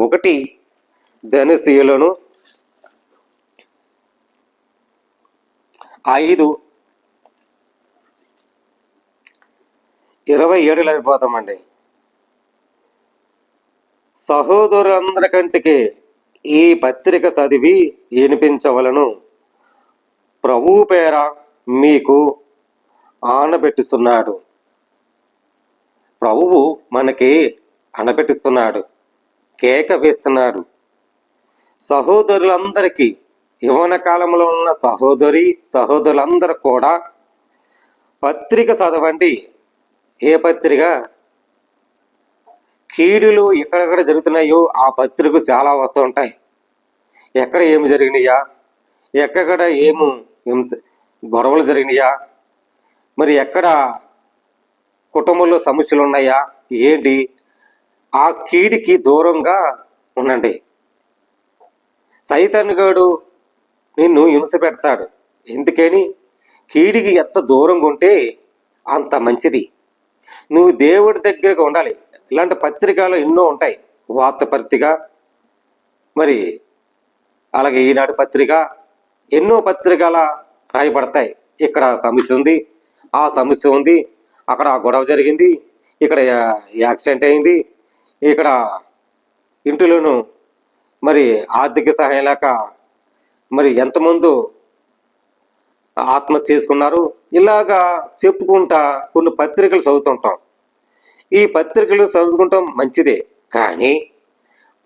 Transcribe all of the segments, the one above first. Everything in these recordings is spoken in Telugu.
ఒకటి ధనుశీలను 5:27 అయిపోతామండి. సహోదరులందరికంటికి ఈ పత్రిక చదివి వినిపించవలను, ప్రభువు పేర మీకు ఆనబెట్టిస్తున్నాడు. ప్రభువు మనకి ఆనబెట్టిస్తున్నాడు, కేక వేస్తున్నాడు. సహోదరులందరికీ, యవ్వన కాలంలో ఉన్న సహోదరులందరూ కూడా పత్రిక చదవండి. ఏ పత్రిక? కీడులు ఎక్కడెక్కడ జరుగుతున్నాయో ఆ పత్రికలు చాలా వస్తూ ఉంటాయి. ఎక్కడ ఏమి జరిగినాయా, ఎక్కడ ఏమి గొడవలు జరిగినాయా, మరి ఎక్కడ కుటుంబంలో సమస్యలు ఉన్నాయా, ఏంటి, ఆ కీడికి దూరంగా ఉండండి. సైతానుగాడు నిన్ను హింస పెడతాడు. ఎందుకని? కీడికి ఎంత దూరంగా ఉంటే అంత మంచిది. నువ్వు దేవుడి దగ్గరగా ఉండాలి. ఇలాంటి పత్రికలు ఎన్నో ఉంటాయి. వార్త పత్రిక, మరి అలాగే ఈనాడు పత్రిక, ఎన్నో పత్రికల రాయబడతాయి. ఇక్కడ సమస్య ఉంది, ఆ సమస్య ఉంది, అక్కడ గొడవ జరిగింది, ఇక్కడ యాక్సిడెంట్ అయింది, ఇక్కడ ఇంటిలోను మరి ఆర్థిక సహాయం లేక మరి ఎంతమంది ఆత్మహత్య చేసుకున్నారు. ఇలాగా చెప్పుకుంటా కొన్ని పత్రికలు చదువుతుంటాం. ఈ పత్రికలు చదువుకుంటాం మంచిదే, కానీ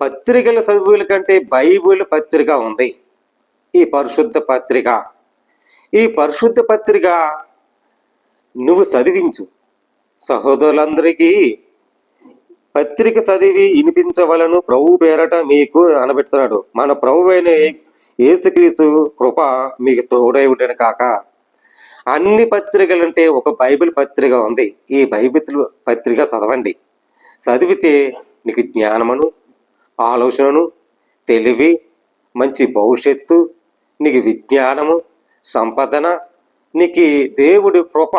పత్రికల చదువుల కంటే బైబిల్ పత్రిక ఉంది, ఈ పరిశుద్ధ పత్రిక. ఈ పరిశుద్ధ పత్రిక నువ్వు చదివించు. సహోదరులందరికీ పత్రిక చదివి వినిపించవలను, ప్రభు పేరట మీకు అనబెడుతున్నాడు. మన ప్రభు అయిన యేసుక్రీస్తు కృప మీకు తోడై ఉండను కాక. అన్ని పత్రికలంటే ఒక బైబిల్ పత్రిక ఉంది. ఈ బైబిల్ పత్రిక చదవండి. చదివితే నీకు జ్ఞానమును, ఆలోచనను, తెలివి, మంచి భవిష్యత్తు, నీకు విజ్ఞానము, సంపదన, నీకు దేవుడి కృప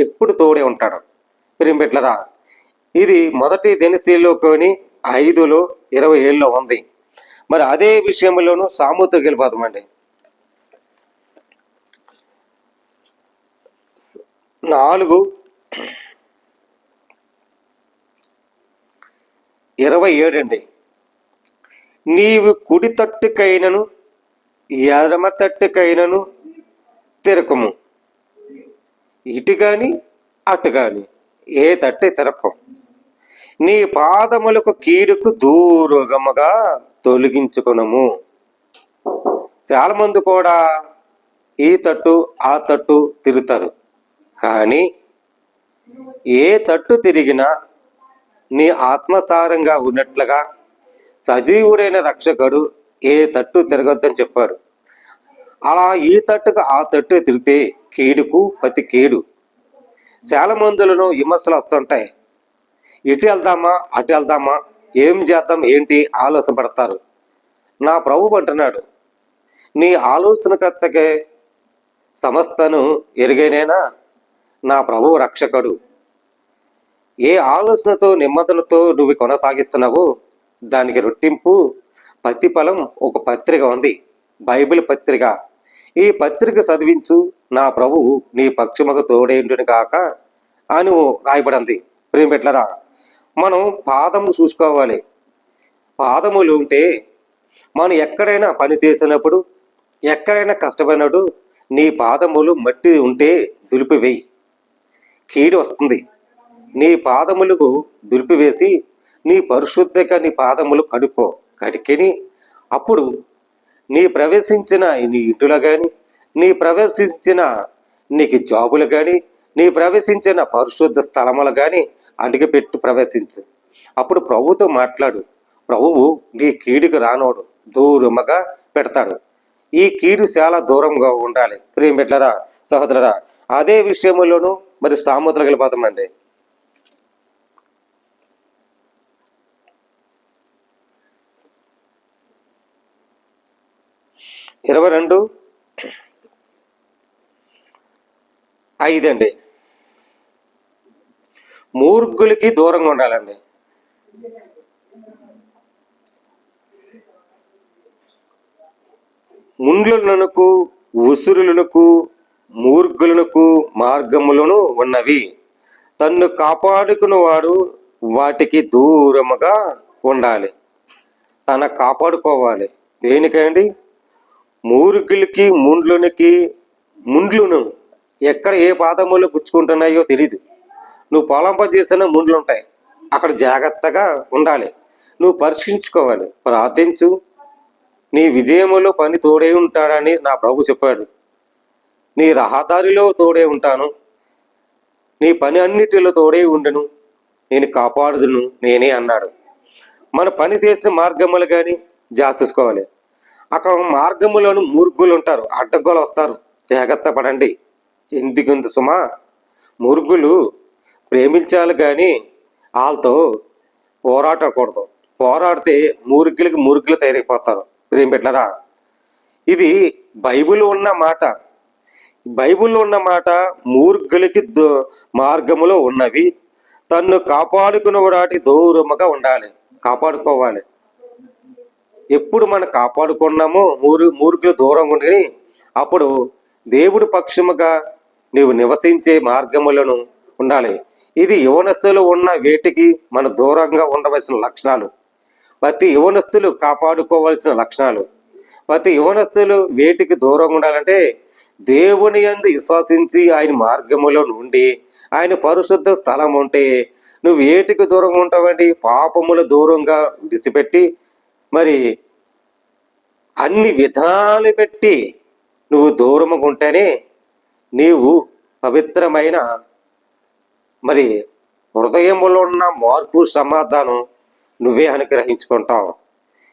ఎప్పుడు తోడే ఉంటాడు. ప్రియమిత్రులారా, ఇది మొదటి దినశీలోని 5:27 ఉంది. మరి అదే విషయంలోనూ సామెతలకు వెళ్ళిపోతామండి. 4:27 అండి. నీవు కుడి తట్టుకైనను ఎడమ తట్టుకైనను తిరకము, ఇటు గాని అటు గాని ఏ తట్టి తిరకం, నీ పాదములకు కీడుకు దూరముగా తొలగించుకునము. చాలా మంది కూడా ఈ తట్టు ఆ తట్టు తిరుగుతారు, కానీ ఏ తట్టు తిరిగినా నీ ఆత్మసారంగా ఉన్నట్లుగా సజీవుడైన రక్షకుడు ఏ తట్టు తిరగొద్దని చెప్పాడు. అలా ఈ తట్టుకు ఆ తట్టు తిరిగితే కీడుకు ప్రతి కీడు. చాలా మందులను విమర్శలు వస్తుంటాయి. ఇటు వెళ్దామా అటు వెళ్దామా, ఏం చేద్దాం ఏంటి ఆలోచన పడతారు. నా ప్రభువు అంటున్నాడు, నీ ఆలోచనకర్తకే సమస్తను ఎరుగైనైనా నా ప్రభువు రక్షకుడు. ఏ ఆలోచనతో నెమ్మదులతో నువ్వు కొనసాగిస్తున్నావో దానికి రొట్టింపు ప్రతిఫలం ఒక పత్రిక ఉంది, బైబిల్ పత్రిక. ఈ పత్రిక చదివించు, నా ప్రభువు నీ పక్షముకు తోడేండును కాక అని రాయబడింది. ప్రియమిత్రులారా, మనం పాదము చూసుకోవాలి. పాదములు ఉంటే మనం ఎక్కడైనా పని చేసినప్పుడు, ఎక్కడైనా కష్టపడినప్పుడు నీ పాదములు మట్టి ఉంటే దులిపివేయి, కీడు వస్తుంది. నీ పాదములకు దులిపివేసి నీ పరిశుద్ధంగా నీ పాదములు కడుక్కో. కడికిని అప్పుడు నీ ప్రవేశించిన నీ ఇంటిలో కానీ, నీ ప్రవేశించిన నీకు జాబులు కానీ, నీ ప్రవేశించిన పరిశుద్ధ స్థలములు కానీ అడుగుపెట్టి ప్రవేశించు. అప్పుడు ప్రభువుతో మాట్లాడు. ప్రభువు నీ కీడుకు రానోడు, దూరముగా పెడతాడు. ఈ కీడు చాలా దూరంగా ఉండాలి. ప్రియమిత్రులారా, సహోదరులారా, అదే విషయంలోనూ మరి సామెతలకు వెళ్ళిపోతామండి. 22:5 అండి. మూర్ఖులకి దూరంగా ఉండాలండి. ముండ్లునకు ఉసురులకు మూర్ఖులకు మార్గములను ఉన్నవి. తన్ను కాపాడుకున్నవాడు వాటికి దూరముగా ఉండాలి. తన కాపాడుకోవాలి. దేనికండి? మూర్ఖులకి ముండ్లును ఎక్కడ ఏ పాదములు గుచ్చుకుంటున్నాయో తెలీదు. నువ్వు పొలం పని చేసిన ముండ్లు ఉంటాయి. అక్కడ జాగ్రత్తగా ఉండాలి. నువ్వు పరీక్షించుకోవాలి. ప్రార్థించు. నీ విజయములో పని తోడే ఉంటాడని నా ప్రభు చెప్పాడు. నీ రహదారిలో తోడే ఉంటాను. నీ పని అన్నిటిలో తోడే ఉండను. నేను కాపాడుదును నేనే అన్నాడు. మన పని చేసిన మార్గములు కానీ జాగ్రత్త. అక్కడ మార్గములోను మూర్ఖులు ఉంటారు, అడ్డగోలు వస్తారు. జాగ్రత్త పడండి. ఎందుకుంది సుమా? మూర్ఖులు ప్రేమించాలి కానీ వాళ్ళతో పోరాడకూడదు. పోరాడితే మూర్ఖులు తయారైపోతారు. ప్రేమ పెట్టారా? ఇది బైబిల్ ఉన్న మాట. బైబిల్లో ఉన్న మాట మూర్ఖులకి మార్గములో ఉన్నవి, తన్ను కాపాడుకున్న వాటి దూరముగా ఉండాలి. కాపాడుకోవాలి. ఎప్పుడు మనం కాపాడుకున్నామో మూర్ఖులు దూరంగా ఉండి అప్పుడు దేవుడి పక్షముగా నీవు నివసించే మార్గములను ఉండాలి. ఇది యవనస్తులు ఉన్న వేటికి మన దూరంగా ఉండవలసిన లక్షణాలు. ప్రతి యవనస్తులు కాపాడుకోవాల్సిన లక్షణాలు. ప్రతి యవనస్తులు వేటికి దూరంగా ఉండాలంటే దేవుని యందు విశ్వసించి ఆయన మార్గములో నుండి ఆయన పరిశుద్ధ స్థలం ఉంటే నువ్వు వేటికి దూరంగా ఉంటావండి? పాపముల దూరంగా విడిచిపెట్టి మరి అన్ని విధాలు పెట్టి నువ్వు దూరముగా ఉంటేనే నీవు పవిత్రమైన మరి హృదయములో ఉన్న మార్పు సమాధానం నువ్వే అనుగ్రహించుకుంటావు.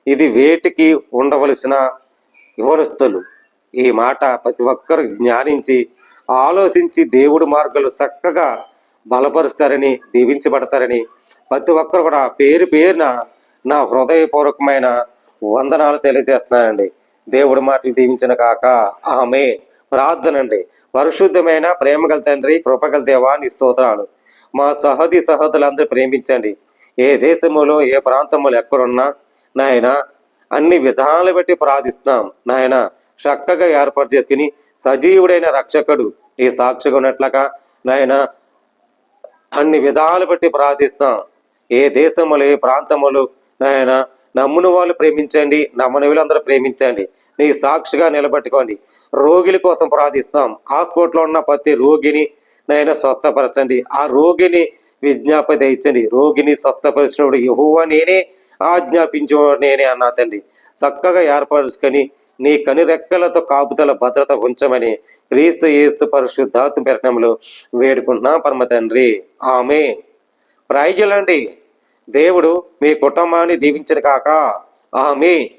ఇది వేటికి ఉండవలసిన యవనస్తులు. ఈ మాట ప్రతి ఒక్కరు జ్ఞానించి ఆలోచించి దేవుడి మార్గాలు చక్కగా బలపరుస్తారని, దీవించబడతారని ప్రతి ఒక్కరు కూడా పేరు పేరున నా హృదయపూర్వకమైన వందనాలు తెలియజేస్తున్నానండి. దేవుడి మాటలు దీవించిన కాక ఆమె ప్రార్థనండి. పరిశుద్ధమైన ప్రేమగల తండ్రి, కృపగల దేవా నీ స్తోత్రాలు. మా సహోదరులందరూ ప్రేమించండి. ఏ దేశములో ఏ ప్రాంతంలో ఎక్కడున్నా నాయన అన్ని విధాలు బట్టి ప్రార్థిస్తున్నాం. నాయన చక్కగా ఏర్పాటు చేసుకుని సజీవుడైన రక్షకుడు ఈ సాక్షిగా ఉన్నట్లుగా నాయన అన్ని విధాలు బట్టి ప్రార్థిస్తాం. ఏ దేశములు ఏ ప్రాంతములు నాయన నమ్ముని వాళ్ళు ప్రేమించండి, నమ్మని వీళ్ళందరూ ప్రేమించండి. నీ సాక్షిగా నిలబెట్టుకోండి. రోగుల కోసం ప్రార్థిస్తాం. హాస్పిటల్లో ఉన్న ప్రతి రోగిని నాయన స్వస్థపరచండి. ఆ రోగిని విజ్ఞాపన ఇచ్చండి. రోగిని స్వస్థపరిచినప్పుడు యెహోవా నేనే, ఆజ్ఞాపించేవాడు నేనే అన్నా తండ్రి. చక్కగా ఏర్పరుచుకొని నీ కని రెక్కలతో కాపుదల భద్రత ఉంచమని క్రీస్తు యేసు పరిశుద్ధాత్మ పేరటంలో వేడుకుంటున్నాం పరమ తండ్రి. ఆమె ప్రైజులండి. దేవుడు మీ కుటుంబాన్ని దీవించిన కాక ఆమె.